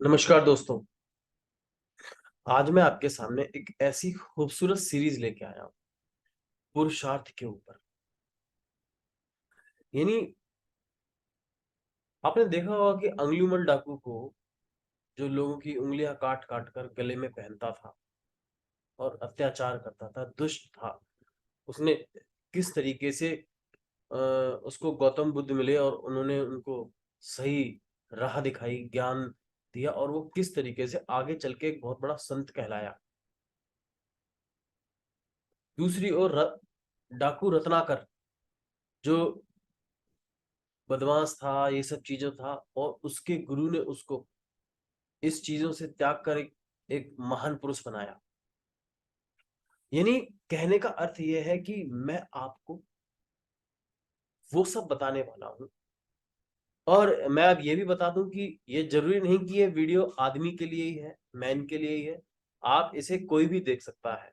नमस्कार दोस्तों। आज मैं आपके सामने एक ऐसी खूबसूरत सीरीज लेके आया हूँ पुरुषार्थ के ऊपर। यानी आपने देखा होगा कि अंगुलीमाल डाकू को जो लोगों की उंगलियां काट काट कर गले में पहनता था और अत्याचार करता था, दुष्ट था। उसने किस तरीके से उसको गौतम बुद्ध मिले और उन्होंने उनको सही राह दिखाई, ज्ञान दिया और वो किस तरीके से आगे चल के एक बहुत बड़ा संत कहलाया। दूसरी ओर डाकू रत्नाकर जो बदमाश था, ये सब चीजों था और उसके गुरु ने उसको इस चीजों से त्याग कर एक महान पुरुष बनाया। यानी कहने का अर्थ यह है कि मैं आपको वो सब बताने वाला हूं। और मैं अब ये भी बता दूं कि ये जरूरी नहीं कि ये वीडियो आदमी के लिए ही है, मैन के लिए ही है। आप इसे कोई भी देख सकता है,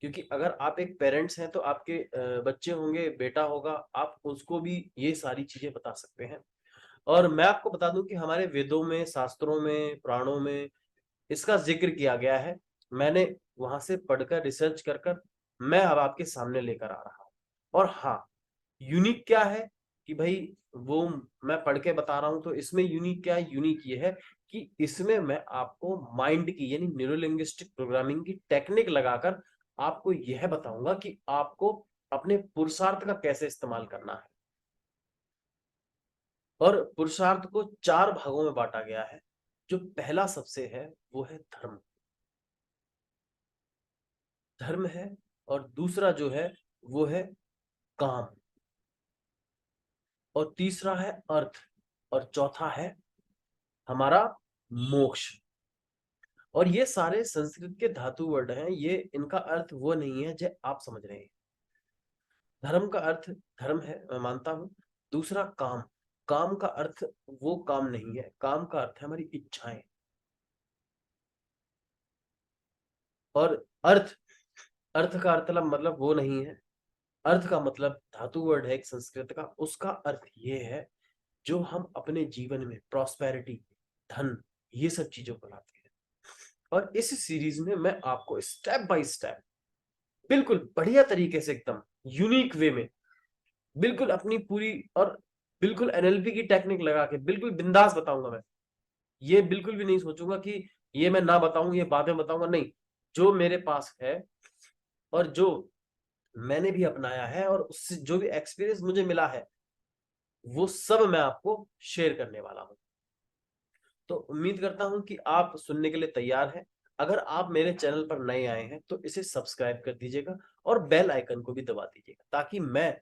क्योंकि अगर आप एक पेरेंट्स हैं तो आपके बच्चे होंगे, बेटा होगा, आप उसको भी ये सारी चीजें बता सकते हैं। और मैं आपको बता दूं कि हमारे वेदों में, शास्त्रों में, पुराणों में इसका जिक्र किया गया है। मैंने वहां से पढ़कर, रिसर्च कर कर मैं अब आपके सामने लेकर आ रहा हूँ। और हाँ, यूनिक क्या है कि भाई वो मैं पढ़ के बता रहा हूं, तो इसमें यूनिक क्या है? यूनिक ये है कि इसमें मैं आपको माइंड की यानी न्यूरोलिंग्विस्टिक प्रोग्रामिंग की टेक्निक लगाकर आपको यह बताऊंगा कि आपको अपने पुरुषार्थ का कैसे इस्तेमाल करना है। और पुरुषार्थ को चार भागों में बांटा गया है। जो पहला सबसे है वो है धर्म। धर्म है। और दूसरा जो है वो है काम। और तीसरा है अर्थ। और चौथा है हमारा मोक्ष। और ये सारे संस्कृत के धातु वर्ड हैं, ये इनका अर्थ वो नहीं है जो आप समझ रहे हैं। धर्म का अर्थ धर्म है, मैं मानता हूं। दूसरा काम। काम का अर्थ वो काम नहीं है, काम का अर्थ है हमारी इच्छाएं। और अर्थ, अर्थ का अर्थ मतलब वो नहीं है। अर्थ का मतलब धातु वर्ड है एक संस्कृत का, उसका अर्थ ये है जो हम अपने जीवन में प्रॉस्पेरिटी, धन, ये सब चीजों को लाते हैं। और इस सीरीज में मैं आपको स्टेप बाय स्टेप बिल्कुल बढ़िया तरीके से, एकदम यूनिक वे में, बिल्कुल अपनी पूरी और बिल्कुल एनएलपी की टेक्निक लगा के बिल्कुल बिंदास बताऊंगा मैं। ये बिल्कुल भी नहीं सोचूंगा कि ये मैं ना बताऊं, ये बाद में बताऊंगा, नहीं। जो मेरे पास है और जो मैंने भी अपनाया है और उससे जो भी एक्सपीरियंस मुझे मिला है, वो सब मैं आपको शेयर करने वाला हूं। तो उम्मीद करता हूं कि आप सुनने के लिए तैयार हैं। अगर आप मेरे चैनल पर नए आए हैं तो इसे सब्सक्राइब कर दीजिएगा और बेल आइकन को भी दबा दीजिएगा, ताकि मैं,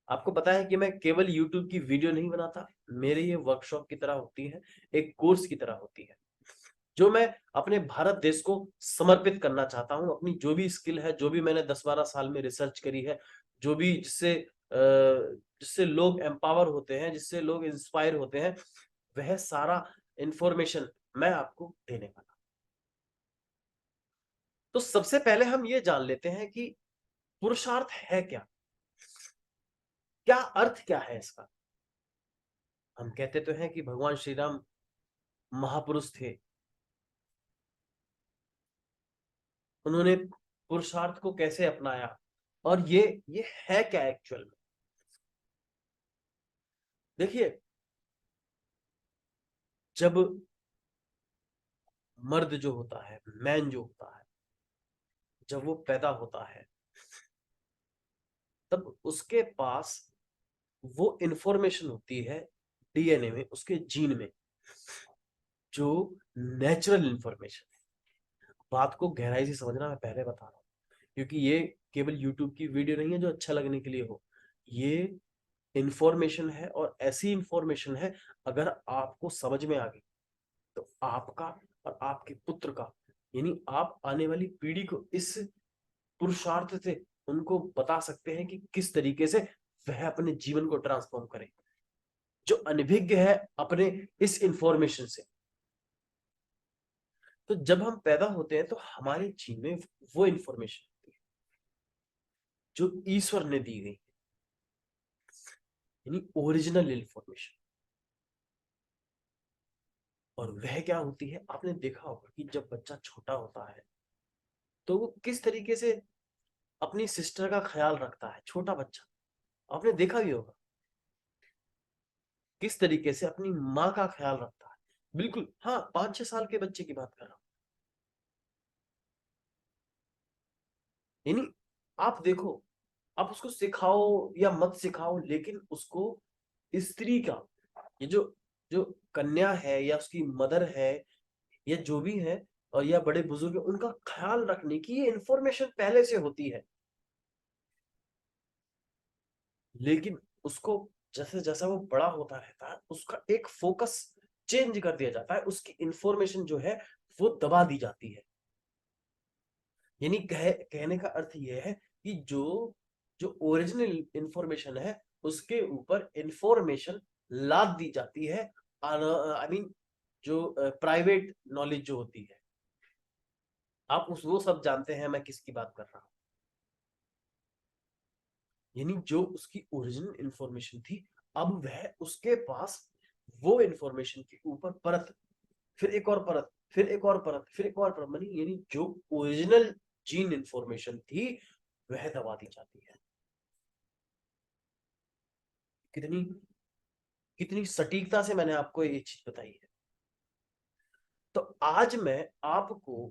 आपको पता है कि मैं केवल यूट्यूब की वीडियो नहीं बनाता, मेरे ये वर्कशॉप की तरह होती है, एक कोर्स की तरह होती है, जो मैं अपने भारत देश को समर्पित करना चाहता हूं। अपनी जो भी स्किल है, जो भी मैंने 10-12 साल में रिसर्च करी है, जो भी जिससे लोग एम्पावर होते हैं, जिससे लोग इंस्पायर होते हैं, वह सारा इंफॉर्मेशन मैं आपको देने वाला। तो सबसे पहले हम ये जान लेते हैं कि पुरुषार्थ है क्या, क्या अर्थ क्या है इसका। हम कहते तो हैं कि भगवान श्री राम महापुरुष थे, उन्होंने पुरुषार्थ को कैसे अपनाया और ये है क्या एक्चुअल में। देखिए, जब मर्द जो होता है, मैन जो होता है, जब वो पैदा होता है, तब उसके पास वो इंफॉर्मेशन होती है डीएनए में, उसके जीन में, जो नेचुरल इंफॉर्मेशन। बात को गहराई से समझना, मैं पहले बता रहा हूँ, क्योंकि ये केवल यूट्यूब की वीडियो नहीं है जो अच्छा लगने के लिए हो। ये इंफॉर्मेशन है और ऐसी इंफॉर्मेशन है, अगर आपको समझ में आ गई तो आपका और आपके पुत्र का, यानी आप आने वाली पीढ़ी को इस पुरुषार्थ से उनको बता सकते हैं कि किस तरीके से वह अपने जीवन को ट्रांसफॉर्म करे, जो अनभिज्ञ है अपने इस इंफॉर्मेशन से। तो जब हम पैदा होते हैं तो हमारे जीन में वो इंफॉर्मेशन होती है जो ईश्वर ने दी गई, यानी ओरिजिनल इंफॉर्मेशन। और वह क्या होती है, आपने देखा होगा कि जब बच्चा छोटा होता है तो वो किस तरीके से अपनी सिस्टर का ख्याल रखता है। छोटा बच्चा, आपने देखा भी होगा किस तरीके से अपनी माँ का ख्याल रखता है। बिल्कुल, हाँ, 5-6 साल के बच्चे की बात कर रहा हूं। यानी आप देखो, आप उसको सिखाओ या मत सिखाओ, लेकिन उसको स्त्री का, ये जो जो कन्या है या उसकी मदर है या जो भी है, और या बड़े बुजुर्ग है, उनका ख्याल रखने की ये इंफॉर्मेशन पहले से होती है। लेकिन उसको जैसे जैसा वो बड़ा होता रहता है, उसका एक फोकस चेंज कर दिया जाता है, उसकी इंफॉर्मेशन जो है वो दबा दी जाती है। यानी कहने का अर्थ ये है कि जो जो ओरिजिनल इंफॉर्मेशन है उसके ऊपर इंफॉर्मेशन लाद दी जाती है। आई मीन जो प्राइवेट नॉलेज जो होती है, आप उस वो सब जानते हैं मैं किसकी बात कर रहा हूं। यानी जो उसकी ओरिजिनल इंफॉर्मेशन थी, अब वह उसके पास वो इंफॉर्मेशन के ऊपर परत, फिर एक और परत, फिर एक और परत, फिर एक और परत, यानी जो ओरिजिनल जीन इंफॉर्मेशन थी वह दबा दी जाती है। कितनी कितनी सटीकता से मैंने आपको ये चीज बताई है। तो आज मैं आपको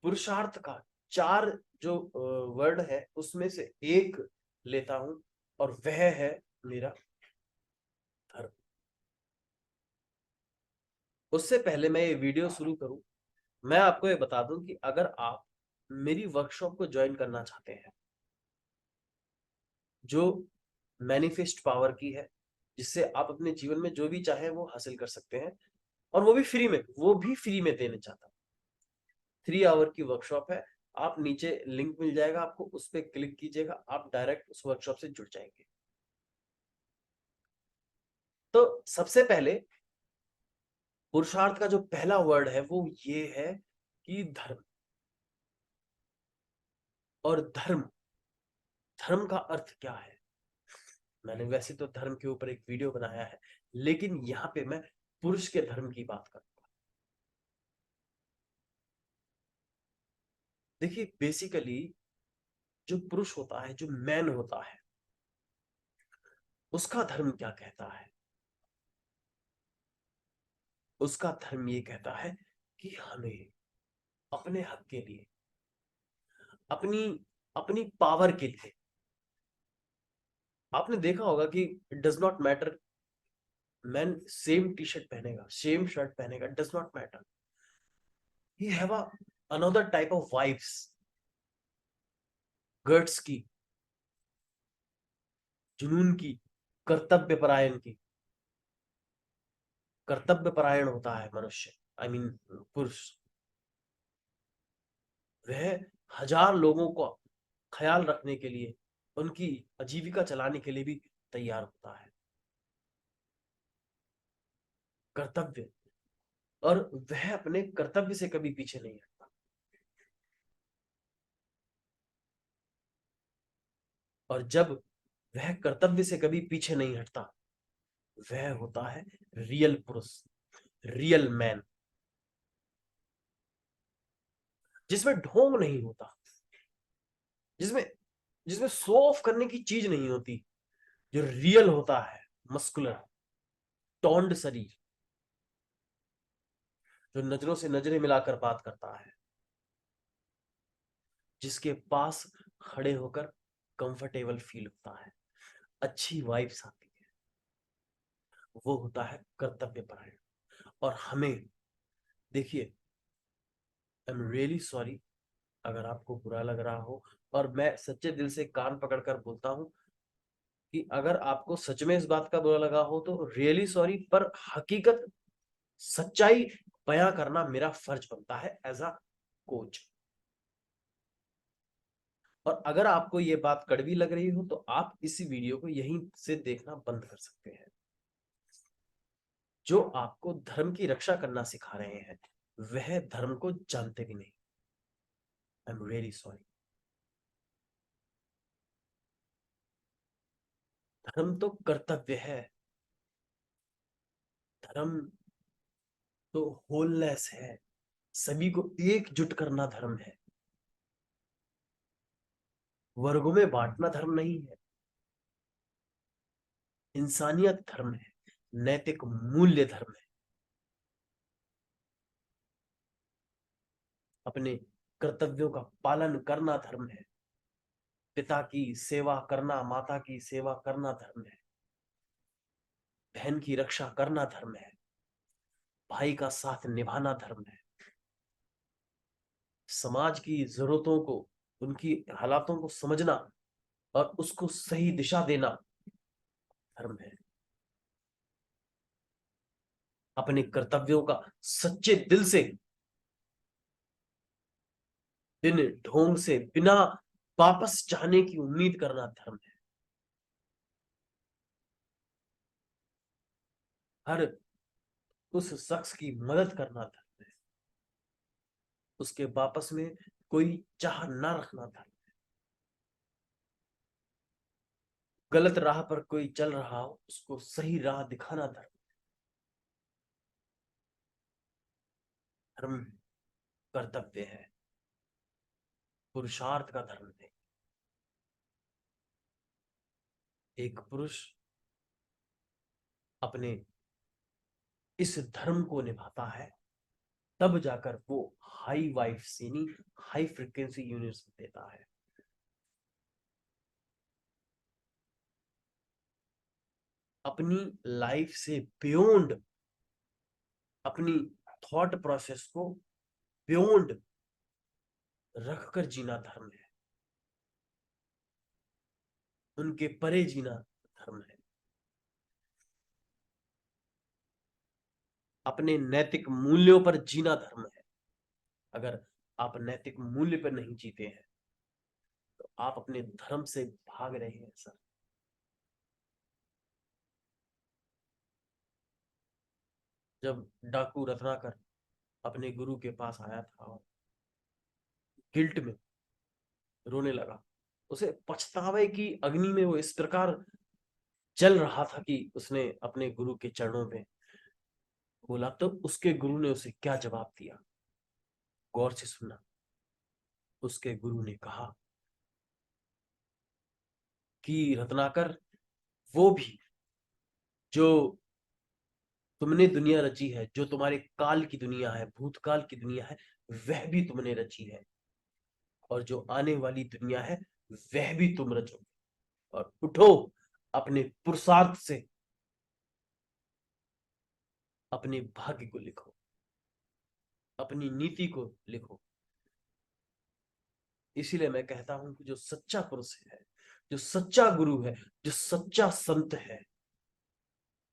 पुरुषार्थ का 4 जो वर्ड है उसमें से एक लेता हूं, और वह है मेरा धर्म। उससे पहले मैं ये वीडियो शुरू करूं, मैं आपको ये बता दूं कि अगर आप मेरी वर्कशॉप को ज्वाइन करना चाहते हैं, जो मैनिफेस्ट पावर की है, जिससे आप अपने जीवन में जो भी चाहे वो हासिल कर सकते हैं, और वो भी फ्री में देने चाहता हूँ। 3 आवर की वर्कशॉप है। आप नीचे लिंक मिल जाएगा आपको, उस पर क्लिक कीजिएगा, आप डायरेक्ट उस वर्कशॉप से जुड़ जाएंगे। तो सबसे पहले पुरुषार्थ का जो पहला वर्ड है वो ये है कि धर्म। और धर्म, धर्म का अर्थ क्या है? मैंने वैसे तो धर्म के ऊपर एक वीडियो बनाया है, लेकिन यहाँ पे मैं पुरुष के धर्म की बात करूंगा। देखिए, बेसिकली जो पुरुष होता है, जो मैन होता है, उसका धर्म क्या कहता है? उसका धर्म ये कहता है कि हमें अपने हक के लिए, अपनी अपनी पावर के लिए, आपने देखा होगा कि it does not matter, man same T shirt पहनेगा, सेम शर्ट पहनेगा, does not matter, he have a another type of vibes, गर्ड्स की, जुनून की, कर्तव्य परायण की। कर्तव्य परायण होता है मनुष्य, आई मीन पुरुष। वह 1000 लोगों को ख्याल रखने के लिए, उनकी आजीविका चलाने के लिए भी तैयार होता है। कर्तव्य, और वह अपने कर्तव्य से कभी पीछे नहीं हटता। और जब वह कर्तव्य से कभी पीछे नहीं हटता, वह होता है रियल पुरुष, रियल मैन, जिसमें ढोंग नहीं होता, जिसमें जिसमें शो ऑफ करने की चीज नहीं होती, जो रियल होता है, मस्कुलर, टोन्ड शरीर, जो नजरों से नजरें मिलाकर बात करता है, जिसके पास खड़े होकर कंफर्टेबल फील होता है, अच्छी वाइब्स आती है, वो होता है कर्तव्य परायण। और हमें, देखिए, आई एम रियली सॉरी अगर आपको बुरा लग रहा हो, और मैं सच्चे दिल से कान पकड़कर बोलता हूं कि अगर आपको सच में इस बात का बुरा लगा हो तो रियली सॉरी, पर हकीकत, सच्चाई बयां करना मेरा फर्ज बनता है एज अ कोच। और अगर आपको ये बात कड़वी लग रही हो तो आप इस वीडियो को यहीं से देखना बंद कर सकते हैं। जो आपको धर्म की रक्षा करना सिखा रहे हैं वह धर्म को जानते भी नहीं। I am really sorry. धर्म तो कर्तव्य है। धर्म तो होलनेस है, सभी को एकजुट करना धर्म है, वर्गों में बांटना धर्म नहीं है। इंसानियत धर्म है, नैतिक मूल्य धर्म है। अपने कर्तव्यों का पालन करना धर्म है। पिता की सेवा करना, माता की सेवा करना धर्म है। बहन की रक्षा करना धर्म है। भाई का साथ निभाना धर्म है। समाज की जरूरतों को, उनकी हालातों को समझना और उसको सही दिशा देना धर्म है। अपने कर्तव्यों का सच्चे दिल से, बिन ढोंग से, बिना वापस चाहने की उम्मीद करना धर्म है। हर उस शख्स की मदद करना धर्म है, उसके वापस में कोई चाह ना रखना धर्म है। गलत राह पर कोई चल रहा हो, उसको सही राह दिखाना धर्म। धर्म कर्तव्य है, पुरुषार्थ का धर्म है। एक पुरुष अपने इस धर्म को निभाता है, तब जाकर वो हाई वाइब्स यानी हाई फ्रीक्वेंसी यूनिट्स देता है। अपनी लाइफ से बियॉन्ड, अपनी थॉट प्रोसेस को बियॉन्ड रखकर जीना धर्म है, उनके परे जीना धर्म है। अपने नैतिक मूल्यों पर जीना धर्म है। अगर आप नैतिक मूल्य पर नहीं जीते हैं तो आप अपने धर्म से भाग रहे हैं सर। जब डाकू रत्नाकर अपने गुरु के पास आया था और गिल्ट में रोने लगा, उसे पछतावे की अग्नि में वो इस प्रकार जल रहा था कि उसने अपने गुरु के चरणों में बोला, तो उसके गुरु ने उसे क्या जवाब दिया, गौर से सुनना। उसके गुरु ने कहा कि रत्नाकर, वो भी जो तुमने दुनिया रची है, जो तुम्हारे काल की दुनिया है, भूतकाल की दुनिया है, वह भी तुमने रची है, और जो आने वाली दुनिया है वह भी तुम रचोगे। और उठो, अपने पुरुषार्थ से अपने भाग्य को लिखो, अपनी नीति को लिखो। इसीलिए मैं कहता हूं कि जो सच्चा पुरुष है, जो सच्चा गुरु है, जो सच्चा संत है,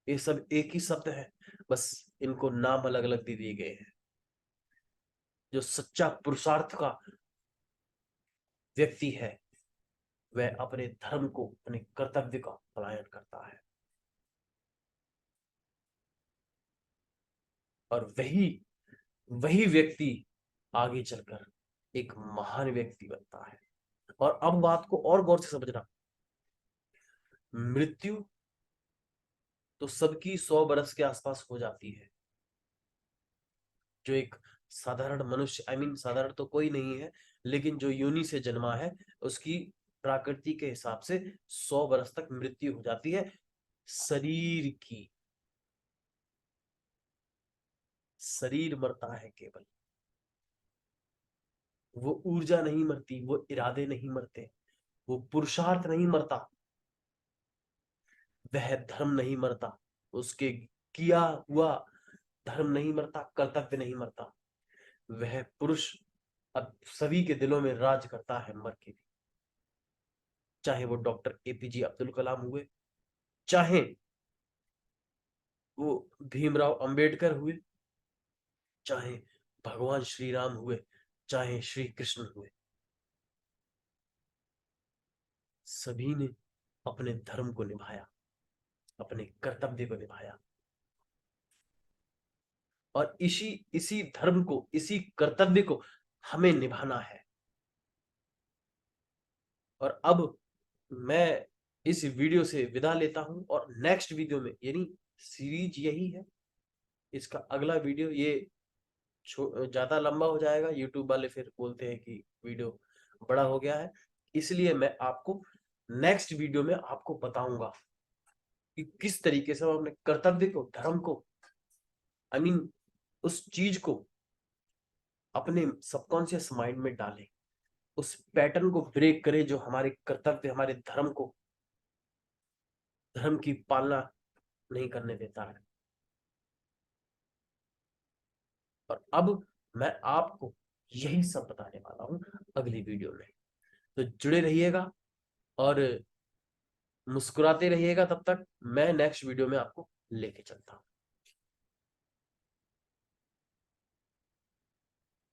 ये सब एक ही शब्द है, बस इनको नाम अलग अलग दे दिए गए हैं। जो सच्चा पुरुषार्थ का व्यक्ति है, वह अपने धर्म को, अपने कर्तव्य का पलायन करता है, और वही वही व्यक्ति आगे चलकर एक महान व्यक्ति बनता है। और अब बात को और गौर से समझना, मृत्यु तो सबकी 100 बरस के आसपास हो जाती है। जो एक साधारण मनुष्य, आई मीन साधारण तो कोई नहीं है, लेकिन जो योनि से जन्मा है, उसकी प्रकृति के हिसाब से 100 बरस तक मृत्यु हो जाती है शरीर की। शरीर मरता है केवल, वो ऊर्जा नहीं मरती, वो इरादे नहीं मरते, वो पुरुषार्थ नहीं मरता, वह धर्म नहीं मरता, उसके किया हुआ धर्म नहीं मरता, कर्तव्य नहीं मरता। वह पुरुष अब सभी के दिलों में राज करता है मर के भी। चाहे वो डॉक्टर एपीजे अब्दुल कलाम हुए, चाहे वो भीमराव अंबेडकर हुए, चाहे भगवान श्री राम हुए, चाहे श्री कृष्ण हुए, सभी ने अपने धर्म को निभाया, अपने कर्तव्य को निभाया। और इसी इसी धर्म को, इसी कर्तव्य को हमें निभाना है। और अब मैं इस वीडियो से विदा लेता हूं, और नेक्स्ट वीडियो में, यानी सीरीज यही है, इसका अगला वीडियो ये ज्यादा लंबा हो जाएगा, यूट्यूब वाले फिर बोलते हैं कि वीडियो बड़ा हो गया है, इसलिए मैं आपको नेक्स्ट वीडियो में आपको बताऊंगा कि किस तरीके से हम अपने कर्तव्य को, धर्म को, आई मीन उस चीज को अपने सबकॉन्शियस माइंड में डालें, उस पैटर्न को ब्रेक करें जो हमारे कर्तव्य, हमारे धर्म को, धर्म की पालना नहीं करने देता है। और अब मैं आपको यही सब बताने वाला हूं अगली वीडियो में, तो जुड़े रहिएगा और मुस्कुराते रहिएगा। तब तक मैं नेक्स्ट वीडियो में आपको लेके चलता हूं।